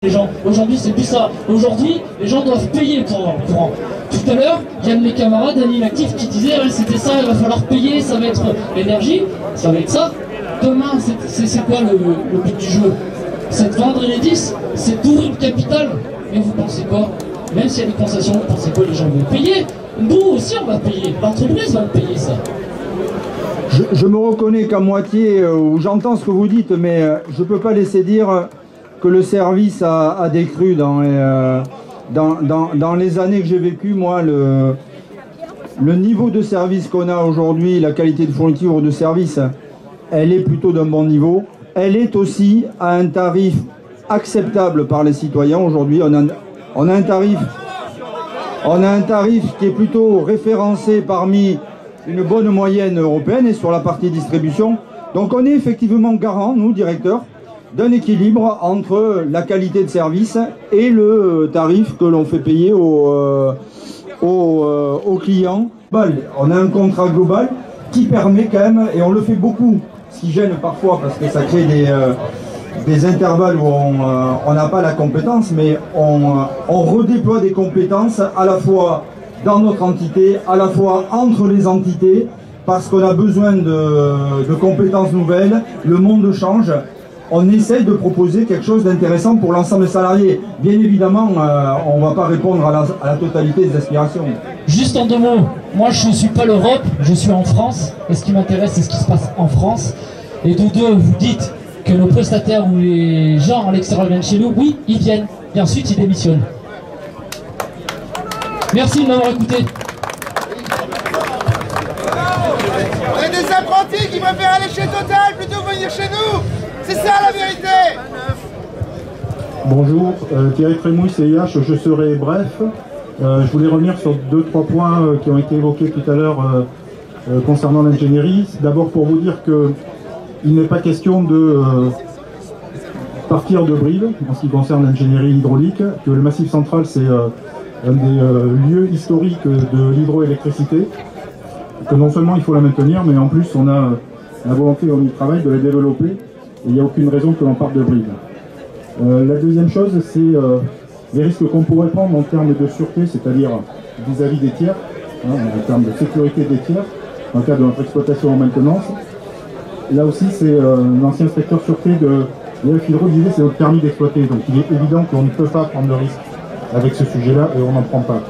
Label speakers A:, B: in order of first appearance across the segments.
A: Les gens, aujourd'hui c'est plus ça. Aujourd'hui, les gens doivent payer pour avoir le courant. Tout à l'heure, il y a de mes camarades, un inactif, qui disait ouais, c'était ça, il va falloir payer, ça va être l'énergie, ça va être ça. Demain, c'est quoi le but du jeu? C'est de vendre Enedis, c'est d'ouvrir le capital. Mais vous pensez quoi? Même s'il y a des concessions, vous pensez quoi? Les gens vont payer. Nous aussi on va payer, l'entreprise va payer ça.
B: Je me reconnais qu'à moitié, où j'entends ce que vous dites, mais je ne peux pas laisser dire que le service a décru dans les années que j'ai vécues. Moi, le niveau de service qu'on a aujourd'hui, la qualité de fourniture de service, elle est plutôt d'un bon niveau. Elle est aussi à un tarif acceptable par les citoyens. Aujourd'hui, on a un tarif qui est plutôt référencé parmi une bonne moyenne européenne et sur la partie distribution. Donc on est effectivement garant, nous, directeurs, d'un équilibre entre la qualité de service et le tarif que l'on fait payer aux clients. On a un contrat global qui permet quand même, et on le fait beaucoup, ce qui gêne parfois parce que ça crée des intervalles où on n'a pas la compétence, mais on redéploie des compétences à la fois dans notre entité, à la fois entre les entités, parce qu'on a besoin de compétences nouvelles, le monde change, on essaye de proposer quelque chose d'intéressant pour l'ensemble des salariés. Bien évidemment, on ne va pas répondre à la totalité des aspirations.
A: Juste en deux mots, moi je ne suis pas l'Europe, je suis en France, et ce qui m'intéresse c'est ce qui se passe en France. Et de deux, vous dites que nos prestataires ou les gens à l'extérieur viennent chez nous, oui, ils viennent, et ensuite ils démissionnent. Merci de m'avoir écouté.
C: On est des apprentis qui préfèrent aller chez Total plutôt que venir chez nous. C'est ça la vérité.
D: Bonjour, Thierry Trémouille, CIH, je serai bref. Je voulais revenir sur 2-3 points qui ont été évoqués tout à l'heure concernant l'ingénierie. D'abord pour vous dire qu'il n'est pas question de partir de Brive en ce qui concerne l'ingénierie hydraulique, que le Massif Central c'est un des lieux historiques de l'hydroélectricité, que non seulement il faut la maintenir, mais en plus on a la volonté, on y travaille, de la développer, et il n'y a aucune raison que l'on parte de Brive. La deuxième chose, c'est les risques qu'on pourrait prendre en termes de sûreté, c'est-à-dire vis-à-vis des tiers, en termes de sécurité des tiers, dans le cadre de notre exploitation en maintenance. Là aussi, c'est l'ancien inspecteur sûreté de l'EF Hydro disait c'est notre permis d'exploiter, donc il est évident qu'on ne peut pas prendre le risque avec ce sujet-là et on n'en prend pas.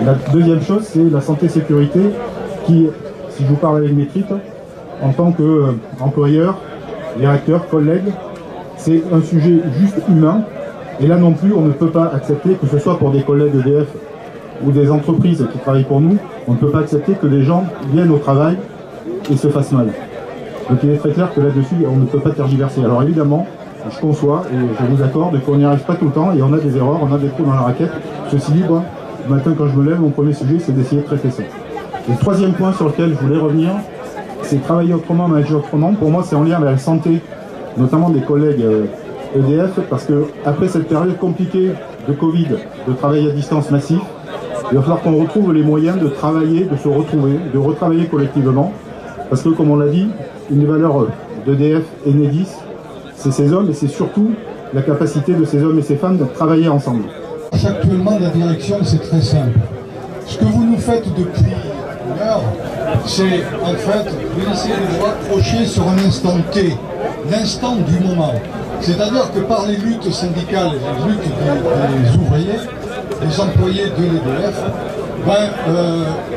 D: La deuxième chose, c'est la santé-sécurité qui, si je vous parle avec mes tripes, en tant qu'employeur, directeur, collègue, c'est un sujet juste humain. Et là non plus, on ne peut pas accepter, que ce soit pour des collègues EDF ou des entreprises qui travaillent pour nous, on ne peut pas accepter que les gens viennent au travail et se fassent mal. Donc il est très clair que là-dessus, on ne peut pas tergiverser. Alors évidemment, je conçois et je vous accorde qu'on n'y arrive pas tout le temps et on a des erreurs, on a des trous dans la raquette. Ceci dit, moi, le matin quand je me lève, mon premier sujet, c'est d'essayer de traiter ça. Et le troisième point sur lequel je voulais revenir, c'est travailler autrement, manager autrement. Pour moi, c'est en lien avec la santé, notamment des collègues EDF, parce que après cette période compliquée de Covid, de travail à distance massif, il va falloir qu'on retrouve les moyens de travailler, de se retrouver, de retravailler collectivement. Parce que, comme on l'a dit, une des valeurs d'EDF et Enedis, c'est ces hommes et c'est surtout la capacité de ces hommes et ces femmes de travailler ensemble.
E: Actuellement, la direction, c'est très simple. Ce que vous nous faites depuis une heure, c'est en fait, vous essayez de vous accrocher sur un instant T, l'instant du moment. C'est-à-dire que par les luttes syndicales, les luttes des ouvriers, des employés de l'EDF,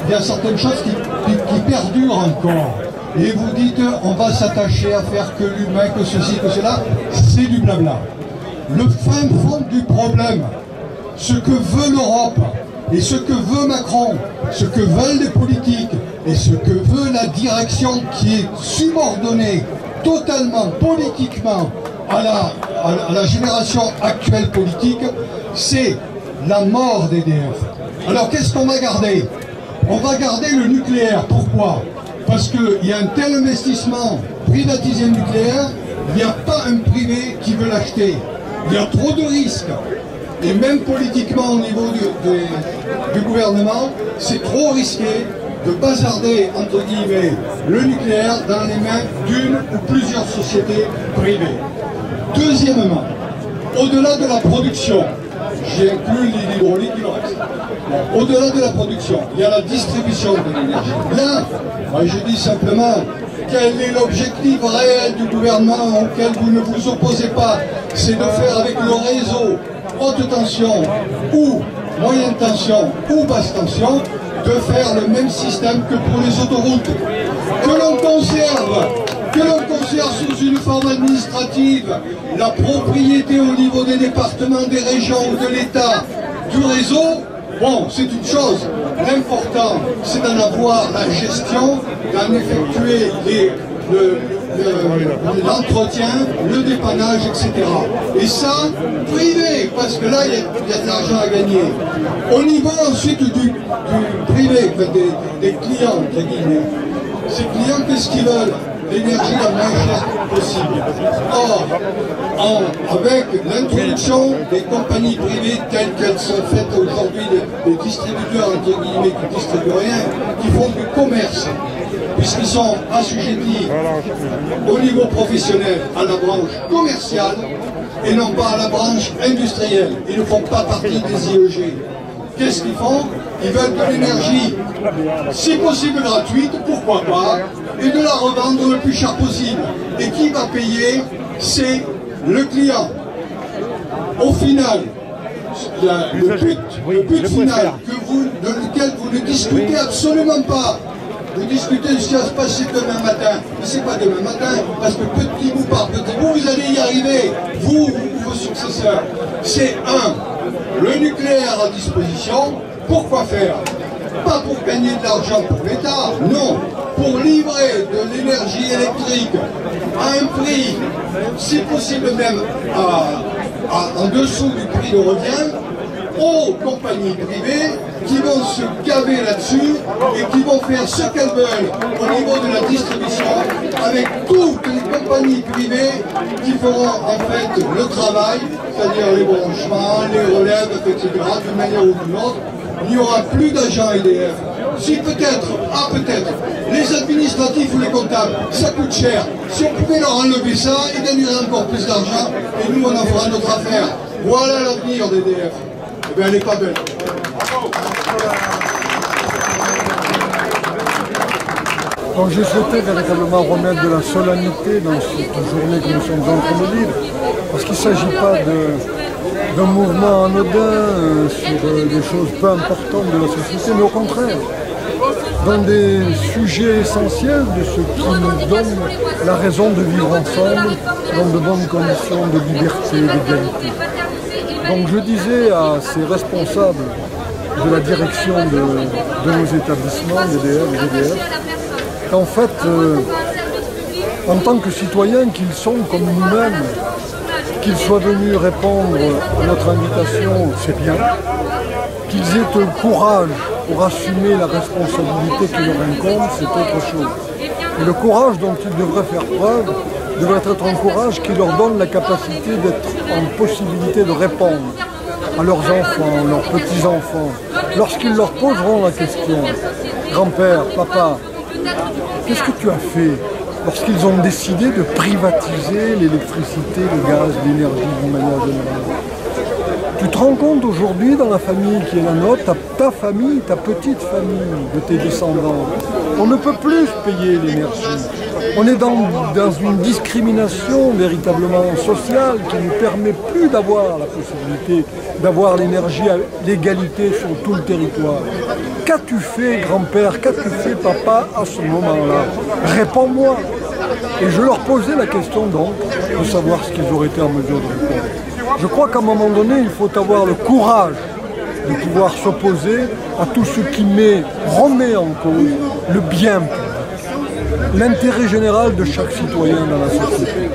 E: il y a certaines choses qui perdurent encore. Et vous dites, on va s'attacher à faire que l'humain, que ceci, que cela, c'est du blabla. Le fin fond du problème, ce que veut l'Europe, et ce que veut Macron, ce que veulent les politiques, et ce que veut la direction qui est subordonnée totalement politiquement à la génération actuelle politique, c'est la mort d'EDF. Alors qu'est-ce qu'on va garder? On va garder le nucléaire. Pourquoi? Parce qu'il y a un tel investissement, privatiser le nucléaire, il n'y a pas un privé qui veut l'acheter. Il y a trop de risques. Et même politiquement au niveau du gouvernement, c'est trop risqué de bazarder, entre guillemets, le nucléaire dans les mains d'une ou plusieurs sociétés privées. Deuxièmement, au-delà de la production, j'ai inclus l'hydraulique, il reste. Bon, au-delà de la production, il y a la distribution de l'énergie. Là, moi je dis simplement, quel est l'objectif réel du gouvernement auquel vous ne vous opposez pas? C'est de faire avec le réseau haute tension ou moyenne tension ou basse tension, de faire le même système que pour les autoroutes. Que l'on conserve sous une forme administrative la propriété au niveau des départements, des régions ou de l'État du réseau, bon, c'est une chose. L'important, c'est d'en avoir la gestion, d'en effectuer l'entretien, le dépannage, etc. Et ça, privé, parce que là, il y a de l'argent à gagner. Au niveau ensuite du privé, des clients, entre guillemets, ces clients, qu'est-ce qu'ils veulent? L'énergie la moins chère possible. Or, avec l'introduction des compagnies privées telles qu'elles sont faites aujourd'hui, des distributeurs, entre guillemets, qui ne distribuent rien, qui font du commerce, puisqu'ils sont assujettis au niveau professionnel à la branche commerciale et non pas à la branche industrielle. Ils ne font pas partie des IEG. Qu'est-ce qu'ils font? Ils veulent de l'énergie, si possible gratuite, pourquoi pas, et de la revendre le plus cher possible. Et qui va payer? C'est le client. Au final, le but final de lequel vous ne discutez absolument pas. Vous discutez de ce qui va se passer demain matin. Mais c'est pas demain matin, parce que petit bout par petit bout, vous allez y arriver, vous ou vos successeurs. C'est le nucléaire à disposition. Pourquoi faire? Pas pour gagner de l'argent pour l'État, non, pour livrer de l'énergie électrique à un prix, si possible même en dessous du prix de revient, aux compagnies privées qui vont se gaver là-dessus et qui vont faire ce qu'elles veulent au niveau de la distribution avec toutes les compagnies privées qui feront en fait le travail, c'est-à-dire les branchements, les relèves, etc. d'une manière ou d'une autre. Il n'y aura plus d'agents EDF. Si peut-être, les administratifs ou les comptables, ça coûte cher. Si on pouvait leur enlever ça, ils gagneraient encore plus d'argent et nous on en fera notre affaire. Voilà l'avenir d'EDF. Eh bien elle n'est pas belle.
F: Donc j'ai souhaité véritablement remettre de la solennité dans cette journée que nous sommes en train de vivre, parce qu'il ne s'agit pas d'un mouvement anodin sur des choses peu importantes de la société, mais au contraire, dans des sujets essentiels de ce qui nous donne la raison de vivre ensemble dans de bonnes conditions de liberté et d'égalité. Donc je disais à ces responsables de la direction de nos établissements, d'EDF, qu'en fait, en tant que citoyens qu'ils sont comme nous-mêmes, qu'ils soient venus répondre à notre invitation, c'est bien. Qu'ils aient le courage pour assumer la responsabilité qui leur incombe, c'est autre chose. Et le courage dont ils devraient faire preuve devrait être un courage qui leur donne la capacité d'être en possibilité de répondre à leurs enfants, leurs petits-enfants, lorsqu'ils leur poseront la question « Grand-père, papa, qu'est-ce que tu as fait ?» lorsqu'ils ont décidé de privatiser l'électricité, le gaz, l'énergie d'une manière générale. Tu te rends compte aujourd'hui dans la famille qui est la nôtre, ta famille, ta petite famille de tes descendants, on ne peut plus payer l'énergie. On est dans une discrimination véritablement sociale qui ne permet plus d'avoir la possibilité d'avoir l'énergie à l'égalité sur tout le territoire. Qu'as-tu fait, grand-père, qu'as-tu fait, papa, à ce moment-là? Réponds-moi. Et je leur posais la question donc de savoir ce qu'ils auraient été en mesure de répondre. Je crois qu'à un moment donné, il faut avoir le courage de pouvoir s'opposer à tout ce qui remet en cause le bien public, l'intérêt général de chaque citoyen dans la société.